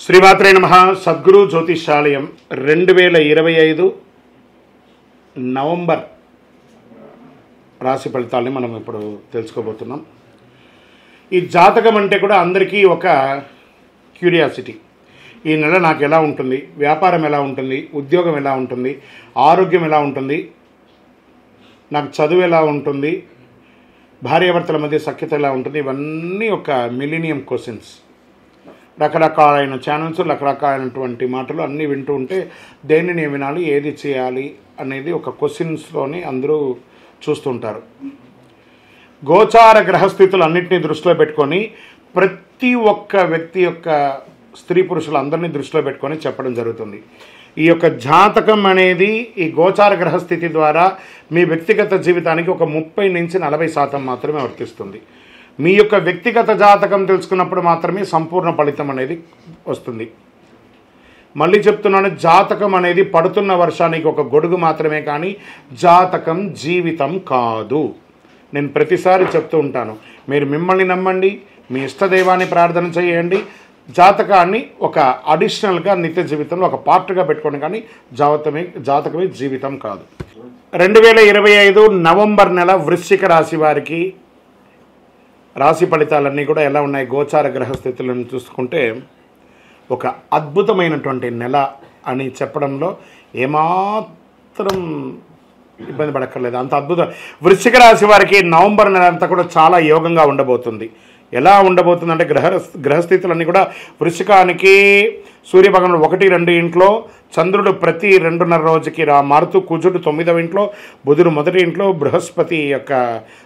శ్రీమాత్రే నమః. సద్గురు జ్యోతిషాలయం 2025 నవంబర్ రాశి ఫలితాలని మనం ఇప్పుడు తెలుసుకోబోతున్నాం. ఈ జాతకం అంటే కూడా అందరికీ ఒక క్యూరియాసిటీ. ఈ నెల నాకు ఎలా ఉంటుంది, వ్యాపారం ఎలా ఉంటుంది, ఉద్యోగం ఎలా ఉంటుంది, ఆరోగ్యం ఎలా ఉంటుంది, నాకు చదువు ఎలా ఉంటుంది, భార్యాభర్తల మధ్య సఖ్యత ఎలా ఉంటుంది, ఇవన్నీ ఒక మిలీనియం క్వశ్చన్స్. రకరకాలైన ఛానల్స్, రకరకాలైనటువంటి మాటలు అన్నీ వింటూ ఉంటే దేనిని వినాలి, ఏది చేయాలి అనేది ఒక క్వశ్చన్స్లోని అందరూ చూస్తుంటారు. గోచార గ్రహస్థితులు అన్నింటినీ దృష్టిలో పెట్టుకొని ప్రతి ఒక్క వ్యక్తి యొక్క స్త్రీ పురుషులు అందరినీ దృష్టిలో పెట్టుకొని చెప్పడం జరుగుతుంది. ఈ యొక్క జాతకం అనేది ఈ గోచార గ్రహస్థితి ద్వారా మీ వ్యక్తిగత జీవితానికి ఒక 30 నుంచి 40% మాత్రమే వర్తిస్తుంది. మీ యొక్క వ్యక్తిగత జాతకం తెలుసుకున్నప్పుడు మాత్రమే సంపూర్ణ ఫలితం అనేది వస్తుంది. మళ్ళీ చెప్తున్నాను, జాతకం అనేది పడుతున్న వర్షానికి ఒక గొడుగు మాత్రమే, కానీ జాతకం జీవితం కాదు. నేను ప్రతిసారి చెప్తూ ఉంటాను, మీరు మిమ్మల్ని నమ్మండి, మీ ఇష్టదైవాన్ని ప్రార్థన చేయండి, జాతకాన్ని ఒక అడిషనల్గా నిత్య జీవితంలో ఒక పార్ట్గా పెట్టుకోండి, కానీ జాతకమే జీవితం కాదు. 2025 నవంబర్ నెల వృశ్చిక రాశి వారికి రాశి ఫలితాలన్నీ కూడా ఎలా ఉన్నాయి? గోచార గ్రహస్థితులను చూసుకుంటే ఒక అద్భుతమైనటువంటి నెల అని చెప్పడంలో ఏమాత్రం ఇబ్బంది పడక్కర్లేదు, అంత అద్భుతం. వృశ్చిక రాశి వారికి నవంబర్ నెల అంతా కూడా చాలా యోగంగా ఉండబోతుంది. ఎలా ఉండబోతుందంటే గ్రహస్థితులన్నీ కూడా వృశ్చికానికి సూర్యభగవానుడు 1, 2 ఇంట్లో, చంద్రుడు ప్రతి 2.5 రోజుకి మారుతూ, కుజుడు 9వ ఇంట్లో, బుధుడు 1వ ఇంట్లో, బృహస్పతి యొక్క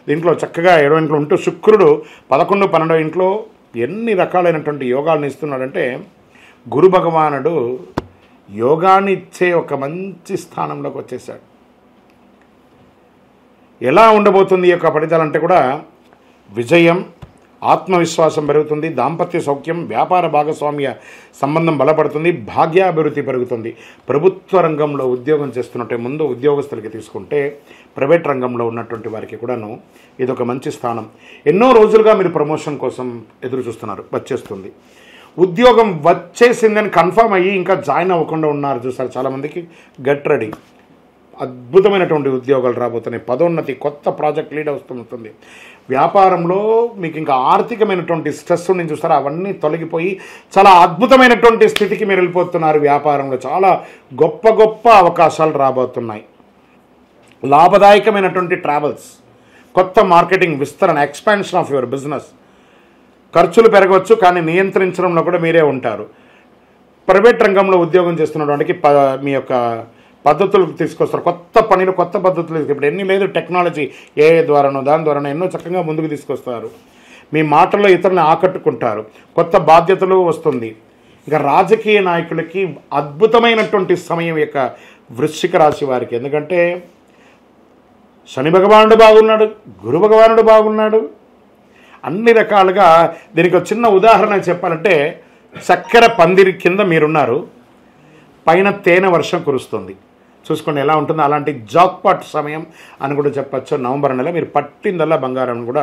దీంట్లో చక్కగా 7వ ఇంట్లో ఉంటూ, శుక్రుడు 11, 12వ ఇంట్లో ఎన్ని రకాలైనటువంటి యోగాలను ఇస్తున్నాడంటే, గురు భగవానుడు యోగాన్ని ఇచ్చే ఒక మంచి స్థానంలోకి వచ్చేసాడు. ఎలా ఉండబోతుంది ఈ యొక్క ఫలితాలంటే కూడా విజయం, ఆత్మవిశ్వాసం పెరుగుతుంది, దాంపత్య సౌఖ్యం, వ్యాపార భాగస్వామ్య సంబంధం బలపడుతుంది, భాగ్యాభివృద్ధి పెరుగుతుంది. ప్రభుత్వ రంగంలో ఉద్యోగం చేస్తున్నట్టే ముందు ఉద్యోగస్తులకి తీసుకుంటే ప్రైవేట్ రంగంలో ఉన్నటువంటి వారికి కూడాను ఇదొక మంచి స్థానం. ఎన్నో రోజులుగా మీరు ప్రమోషన్ కోసం ఎదురు చూస్తున్నారు, వచ్చేస్తుంది. ఉద్యోగం వచ్చేసిందని కన్ఫర్మ్ అయ్యి ఇంకా జాయిన్ అవ్వకుండా ఉన్నారు చూసారు చాలామందికి, గెట్ రెడీ. అద్భుతమైనటువంటి ఉద్యోగాలు రాబోతున్నాయి, పదోన్నతి, కొత్త ప్రాజెక్ట్ లీడ్ వస్తుంది. వ్యాపారంలో మీకు ఇంకా ఆర్థికమైనటువంటి స్ట్రెస్ నుంచి చూస్తారా, అవన్నీ తొలగిపోయి చాలా అద్భుతమైనటువంటి స్థితికి మీరు వెళ్ళిపోతున్నారు. వ్యాపారంలో చాలా గొప్ప గొప్ప అవకాశాలు రాబోతున్నాయి. లాభదాయకమైనటువంటి ట్రావెల్స్, కొత్త మార్కెటింగ్ విస్తరణ, ఎక్స్పాన్షన్ ఆఫ్ యువర్ బిజినెస్. ఖర్చులు పెరగవచ్చు, కానీ నియంత్రించడంలో కూడా మీరే ఉంటారు. ప్రైవేట్ రంగంలో ఉద్యోగం చేస్తున్నటువంటి మీ యొక్క పద్ధతులకు తీసుకొస్తారు, కొత్త పనిలో కొత్త పద్ధతులు. ఇప్పుడు ఎన్ని లేదు, టెక్నాలజీ ఏఐ ద్వారానో దాని ద్వారానో ఎన్నో చక్కగా ముందుకు తీసుకొస్తారు. మీ మాటల్లో ఇతరులను ఆకట్టుకుంటారు, కొత్త బాధ్యతలు వస్తుంది. ఇంకా రాజకీయ నాయకులకి అద్భుతమైనటువంటి సమయం యొక్క వృశ్చిక రాశి వారికి. ఎందుకంటే శని భగవానుడు బాగున్నాడు, గురు భగవానుడు బాగున్నాడు, అన్ని రకాలుగా. దీనికి ఒక చిన్న ఉదాహరణ చెప్పాలంటే, చక్కెర పందిరి కింద మీరున్నారు, పైన తేనె వర్షం కురుస్తుంది. చూసుకోండి ఎలా ఉంటుందో. అలాంటి జాక్పాట్ సమయం అని కూడా చెప్పచ్చు నవంబర్ నెల. మీరు పట్టిందల్లా బంగారం కూడా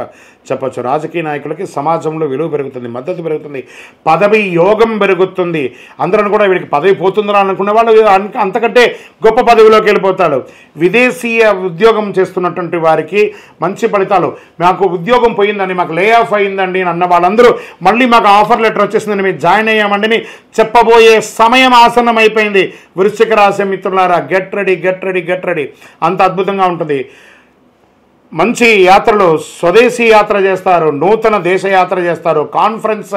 చెప్పచ్చు. రాజకీయ నాయకులకి సమాజంలో విలువ పెరుగుతుంది, మద్దతు పెరుగుతుంది, పదవి యోగం పెరుగుతుంది. అందరూ కూడా వీడికి పదవి పోతుందా అనుకునే వాళ్ళు అంతకంటే గొప్ప పదవిలోకి వెళ్ళిపోతాడు. విదేశీయ ఉద్యోగం చేస్తున్నటువంటి వారికి మంచి ఫలితాలు. మాకు ఉద్యోగం పోయిందండి, మాకు లే ఆఫ్ అయిందండి అని అన్న వాళ్ళందరూ మళ్ళీ మాకు ఆఫర్ లెటర్ వచ్చేసిందని మేము జాయిన్ అయ్యామండి చెప్పబోయే సమయం ఆసన్నం అయిపోయింది. వృశ్చిక రాశి మిత్రులారా, గెట్ రెడీ. అంత అద్భుతంగా ఉంటుంది. మంచి యాత్రలు, స్వదేశీ యాత్ర చేస్తారు, నూతన దేశ యాత్ర చేస్తారు, కాన్ఫరెన్స్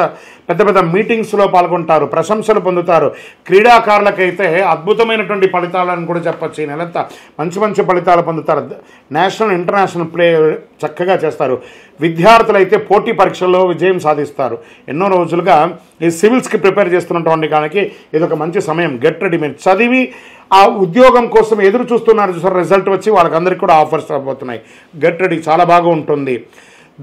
పెద్ద పెద్ద మీటింగ్స్లో పాల్గొంటారు, ప్రశంసలు పొందుతారు. క్రీడాకారులకైతే అద్భుతమైనటువంటి ఫలితాలను కూడా చెప్పచ్చు. ఈ నెలంతా మంచి ఫలితాలు పొందుతారు. నేషనల్ ఇంటర్నేషనల్ ప్లే చక్కగా చేస్తారు. విద్యార్థులైతే పోటీ పరీక్షల్లో విజయం సాధిస్తారు. ఎన్నో రోజులుగా ఈ సివిల్స్కి ప్రిపేర్ చేస్తున్నటువంటి దానికి ఇదొక మంచి సమయం. Get ready. మీరు చదివి ఆ ఉద్యోగం కోసం ఎదురు చూస్తున్నారు చూసారు, రిజల్ట్ వచ్చి వాళ్ళకందరికీ కూడా ఆఫర్స్ రాబోతున్నాయి. గెట్ రెడీ, చాలా బాగా ఉంటుంది.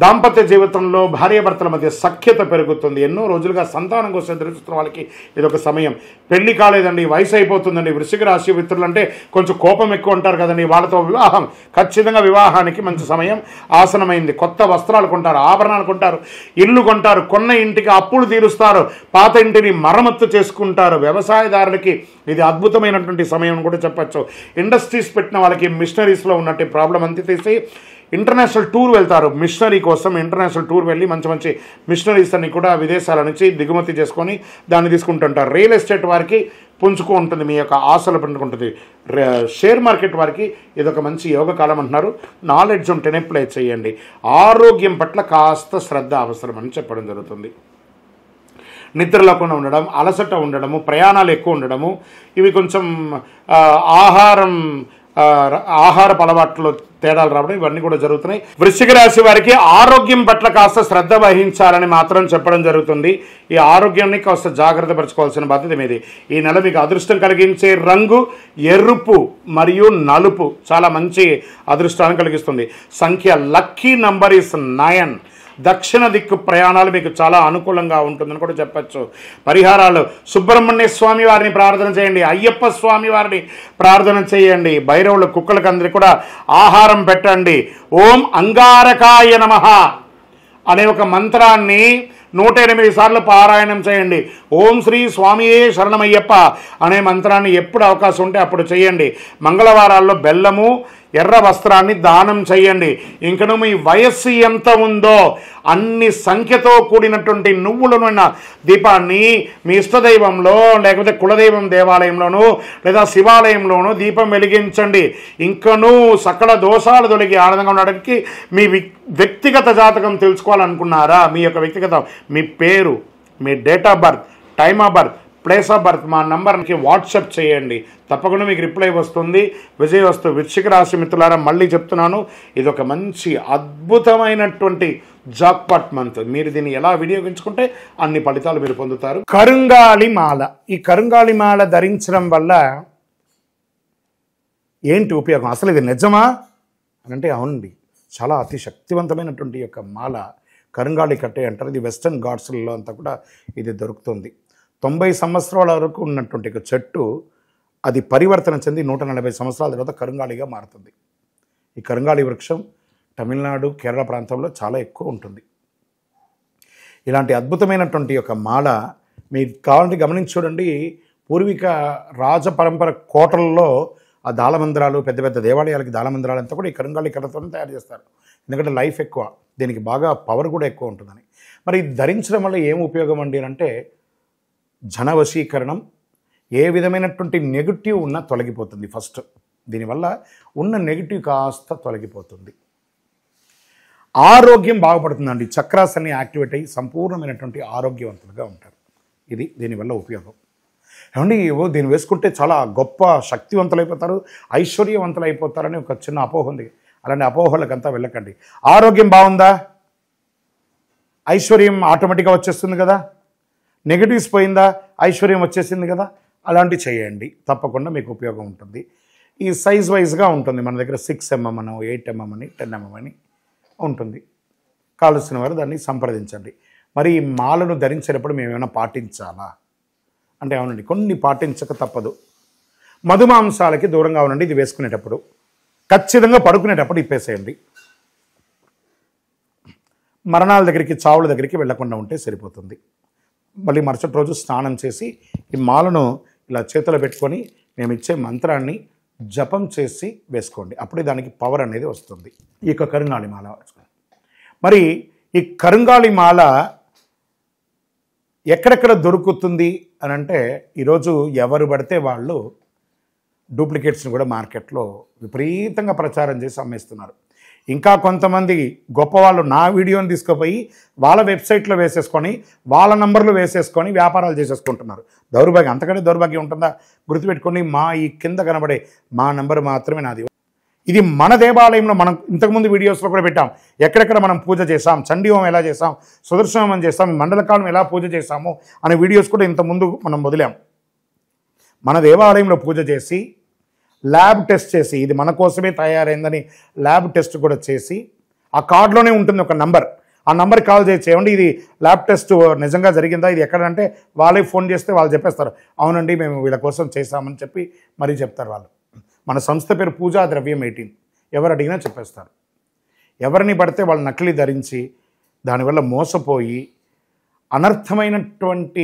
దాంపత్య జీవితంలో భార్యాభర్తల మధ్య సఖ్యత పెరుగుతుంది. ఎన్నో రోజులుగా సంతానం కోసం ఎదురుచూస్తున్న వాళ్ళకి ఇదొక సమయం. పెళ్లి కాలేదండి, వయసు అయిపోతుందండి, వృశ్చిక రాశి మిత్రులు అంటే కొంచెం కోపం ఎక్కువ ఉంటారు కదండి, వాళ్ళతో వివాహం, ఖచ్చితంగా వివాహానికి మంచి సమయం ఆసనమైంది. కొత్త వస్త్రాలు కొంటారు, ఆభరణాలు కొంటారు, ఇల్లు కొంటారు, కొన్న ఇంటికి అప్పులు తీరుస్తారు, పాత ఇంటిని మరమ్మత్తు చేసుకుంటారు. వ్యవసాయదారులకి ఇది అద్భుతమైనటువంటి సమయం కూడా చెప్పచ్చు. ఇండస్ట్రీస్ పెట్టిన వాళ్ళకి మిషనరీస్లో ఉన్నట్టు ప్రాబ్లం అంతా తీసి ఇంటర్నేషనల్ టూర్ వెళ్తారు. మిషనరీ కోసం ఇంటర్నేషనల్ టూర్ వెళ్ళి మంచి మంచి మిషనరీస్ అన్ని కూడా విదేశాల నుంచి దిగుమతి చేసుకొని దాన్ని తీసుకుంటుంటారు. రియల్ ఎస్టేట్ వారికి పుంజుకు ఉంటుంది, మీ యొక్క ఆశలు పండుకుంటుంది. షేర్ మార్కెట్ వారికి ఇదొక మంచి యోగ కాలం అంటున్నారు. నాలెడ్జ్ ఉంటేనే ప్లే చేయండి. ఆరోగ్యం పట్ల కాస్త శ్రద్ధ అవసరం అని చెప్పడం జరుగుతుంది. నిద్ర లేకుండా ఉండడం, అలసట ఉండడము, ప్రయాణాలు ఎక్కువ ఉండడము, ఇవి కొంచెం ఆహారపు అలవాట్లో తేడాలు రావడం, ఇవన్నీ కూడా జరుగుతున్నాయి. వృశ్చిక రాశి వారికి ఆరోగ్యం పట్ల కాస్త శ్రద్ధ వహించాలని మాత్రం చెప్పడం జరుగుతుంది. ఈ ఆరోగ్యాన్ని కాస్త జాగ్రత్త పరచుకోవాల్సిన బాధ్యత మీది. ఈ నెల మీకు అదృష్టం కలిగించే రంగు ఎరుపు మరియు నలుపు, చాలా మంచి అదృష్టాన్ని కలిగిస్తుంది. సంఖ్య లక్కీ నంబర్ ఇస్ 9. దక్షిణ దిక్కు ప్రయాణాలు మీకు చాలా అనుకూలంగా ఉంటుందని కూడా చెప్పచ్చు. పరిహారాలు: సుబ్రహ్మణ్య స్వామి వారిని ప్రార్థన చేయండి, అయ్యప్ప స్వామి వారిని ప్రార్థన చేయండి, భైరవుల కుక్కలకు అందరికీ కూడా ఆహారం పెట్టండి. ఓం అంగారకాయ నమః అనే ఒక మంత్రాన్ని 108 సార్లు పారాయణం చేయండి. ఓం శ్రీ స్వామియే శరణమయ్యప్ప అనే మంత్రాన్ని ఎప్పుడు అవకాశం ఉంటే అప్పుడు చేయండి. మంగళవారాల్లో బెల్లము, ఎర్ర వస్త్రాన్ని దానం చేయండి. ఇంకను మీ వయస్సు ఎంత ఉందో అన్ని సంఖ్యతో కూడినటువంటి నువ్వులను దీపాన్ని మీ ఇష్టదైవంలో లేకపోతే కులదైవం దేవాలయంలోనూ లేదా శివాలయంలోనూ దీపం వెలిగించండి. ఇంకనూ సకల దోషాలు తొలగి ఆనందంగా ఉండడానికి మీ వ్యక్తిగత జాతకం తెలుసుకోవాలనుకున్నారా? మీ యొక్క వ్యక్తిగత, మీ పేరు, మీ date of birth, time of birth, place of birth మా నంబర్కి వాట్సాప్ చేయండి, తప్పకుండా మీకు రిప్లై వస్తుంది. విజయవస్తు. వృశ్చిక రాశి మిత్రులారా, మళ్ళీ చెప్తున్నాను, ఇది ఒక మంచి అద్భుతమైనటువంటి జాక్పాట్ మంత్. మీరు దీన్ని ఎలా వినియోగించుకుంటే అన్ని ఫలితాలు మీరు పొందుతారు. కరుంగాలి మాల. ఈ కరుంగాలి మాల ధరించడం వల్ల ఏంటి ఉపయోగం? అసలు ఇది నిజమా అని అంటే అవునండి, చాలా అతి శక్తివంతమైనటువంటి యొక్క మాల కరుంగాలి కట్టే అంటారు. ఇది వెస్టర్న్ ఘాట్స్లలో అంతా కూడా ఇది దొరుకుతుంది. 90 సంవత్సరాల వరకు ఉన్నటువంటి ఒక చెట్టు అది పరివర్తన చెంది 140 సంవత్సరాల తర్వాత కరుంగాలిగా మారుతుంది. ఈ కరుంగాలి వృక్షం తమిళనాడు, కేరళ ప్రాంతంలో చాలా ఎక్కువ ఉంటుంది. ఇలాంటి అద్భుతమైనటువంటి ఒక మాల మీరు కావాలంటే గమనించి చూడండి. పూర్వీక రాజ పరంపర కోటలలో ఆ దాళమందిరాలు, పెద్ద పెద్ద దేవాలయాలకి దాళమందిరాలు అంతా కూడా ఈ కరుంగాలి కర్రతో తయారు చేస్తారు. ఎందుకంటే లైఫ్ ఎక్కువ, దీనికి బాగా పవర్ కూడా ఎక్కువ ఉంటుందని. మరి ధరించడం వల్ల ఏం ఉపయోగం అండి అంటే జనవశీకరణం, ఏ విధమైనటువంటి నెగిటివ్ ఉన్నా తొలగిపోతుంది. ఫస్ట్ దీనివల్ల ఉన్న నెగిటివ్ కాస్త తొలగిపోతుంది. ఆరోగ్యం బాగుపడుతుందండి. చక్రాస్ అన్ని యాక్టివేట్ అయ్యి సంపూర్ణమైనటువంటి ఆరోగ్యవంతులుగా ఉంటారు. ఇది దీనివల్ల ఉపయోగం. ఏమండి, దీన్ని వేసుకుంటే చాలా గొప్ప శక్తివంతులైపోతారు, ఐశ్వర్యవంతులైపోతారని ఒక చిన్న అపోహ ఉంది. అలాంటి అపోహలకంతా వెళ్ళకండి. ఆరోగ్యం బాగుందా, ఐశ్వర్యం ఆటోమేటిక్గా వచ్చేస్తుంది కదా. నెగిటివ్స్ పోయిందా, ఐశ్వర్యం వచ్చేసింది కదా. అలాంటివి చేయండి, తప్పకుండా మీకు ఉపయోగం ఉంటుంది. ఈ సైజ్ వైజ్గా ఉంటుంది. మన దగ్గర 6 mm అని, 8 mm అని, 10 mm అని ఉంటుంది. కావలసిన వారు దాన్ని సంప్రదించండి. మరి ఈ మాలను ధరించేటప్పుడు మేము ఏమైనా పాటించాలా అంటే అవునండి, కొన్ని పాటించక తప్పదు. మధుమాంసాలకి దూరంగా ఉండండి. ఇది వేసుకునేటప్పుడు ఖచ్చితంగా పడుకునేటప్పుడు ఇప్పేసేయండి. మరణాల దగ్గరికి, చావుల దగ్గరికి వెళ్లకుండా ఉంటే సరిపోతుంది. మళ్ళీ మరుసటి రోజు స్నానం చేసి ఈ మాలను ఇలా చేతిలో పెట్టుకొని మేము ఇచ్చే మంత్రాన్ని జపం చేసి వేసుకోండి. అప్పుడే దానికి పవర్ అనేది వస్తుంది. ఈ యొక్క కరుంగాలి మాల. మరి ఈ కరుంగాలి మాల ఎక్కడెక్కడ దొరుకుతుంది అని అంటే ఈరోజు ఎవరు పడితే వాళ్ళు డూప్లికేట్స్ని కూడా మార్కెట్లో విపరీతంగా ప్రచారం చేసి అమ్మేస్తున్నారు. ఇంకా కొంతమంది గొప్పవాళ్ళు నా వీడియోని తీసుకుపోయి వాళ్ళ వెబ్సైట్లో వేసేసుకొని వాళ్ళ నంబర్లు వేసేసుకొని వ్యాపారాలు చేసేసుకుంటున్నారు. దౌర్భాగ్యం, అంతకంటే దౌర్భాగ్యం ఉంటుందా? గుర్తుపెట్టుకొని మా ఈ కింద కనబడే మా నంబర్ మాత్రమే నాది. ఇది మన దేవాలయంలో మనం ఇంతకుముందు వీడియోస్లో కూడా పెట్టాం. ఎక్కడెక్కడ మనం పూజ చేసాం, చండీహోమం ఎలా చేసాం, సుదర్శనం చేసాం, మండలకాలం ఎలా పూజ చేసాము అనే వీడియోస్ కూడా ఇంతకుముందు మనం వదిలాం. మన దేవాలయంలో పూజ చేసి ల్యాబ్ టెస్ట్ చేసి ఇది మన కోసమే తయారైందని ల్యాబ్ టెస్ట్ కూడా చేసి ఆ కార్డులోనే ఉంటుంది ఒక నంబర్. ఆ నంబర్కి కాల్ చేసి ఏమండి ఇది ల్యాబ్ టెస్ట్ నిజంగా జరిగిందా, ఇది ఎక్కడంటే వాళ్ళే ఫోన్ చేస్తే వాళ్ళు చెప్పేస్తారు, అవునండి మేము వీళ్ళ కోసం చేస్తామని చెప్పి మరీ చెప్తారు వాళ్ళు. మన సంస్థ పేరు పూజా ద్రవ్యం 18. ఎవరు అడిగినా చెప్పేస్తారు. ఎవరిని పడితే వాళ్ళు నకిలీ ధరించి దానివల్ల మోసపోయి అనర్థమైనటువంటి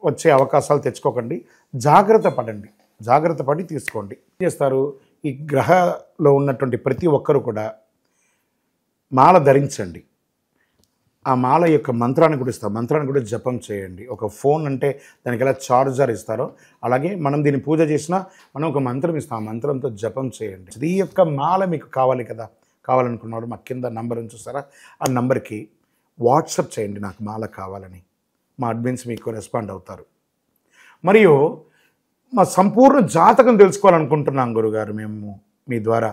వచ్చే అవకాశాలు తెచ్చుకోకండి. జాగ్రత్త పడండి, జాగ్రత్త పడి తీసుకోండి. ఏం చేస్తారు, ఈ గ్రహలో ఉన్నటువంటి ప్రతి ఒక్కరు కూడా మాల ధరించండి. ఆ మాల యొక్క మంత్రాన్ని కూడా ఇస్తాం, మంత్రాన్ని కూడా జపం చేయండి. ఒక ఫోన్ అంటే దానికి ఎలా చార్జర్ ఇస్తారో అలాగే మనం దీన్ని పూజ చేసినా మనం ఒక మంత్రం ఇస్తాం, ఆ మంత్రంతో జపం చేయండి. ఈ యొక్క మాల మీకు కావాలి కదా, కావాలనుకున్నాడు మా కింద నంబర్ చూస్తారా, ఆ నంబర్కి వాట్సాప్ చేయండి నాకు మాల కావాలని. మా అడ్మిన్స్ మీకు రెస్పాండ్ అవుతారు. మరియు మా సంపూర్ణ జాతకం తెలుసుకోవాలనుకుంటున్నాం గురుగారు మేము మీ ద్వారా.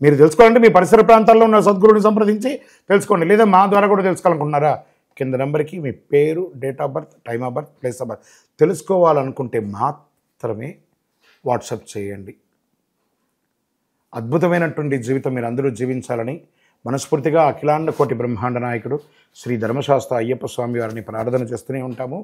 మీరు తెలుసుకోవాలంటే మీ పరిసర ప్రాంతాల్లో ఉన్న సద్గురుని సంప్రదించి తెలుసుకోండి, లేదా మా ద్వారా కూడా తెలుసుకోవాలనుకుంటున్నారా, కింద నెంబర్కి మీ పేరు, date of birth, time of birth, place of birth తెలుసుకోవాలనుకుంటే మాత్రమే వాట్సాప్ చేయండి. అద్భుతమైనటువంటి జీవితం మీరు అందరూ జీవించాలని మనస్ఫూర్తిగా అఖిలాండ కోటి బ్రహ్మాండ నాయకుడు శ్రీ ధర్మశాస్త్ర అయ్యప్ప స్వామి వారిని ప్రార్థన చేస్తూనే ఉంటాము.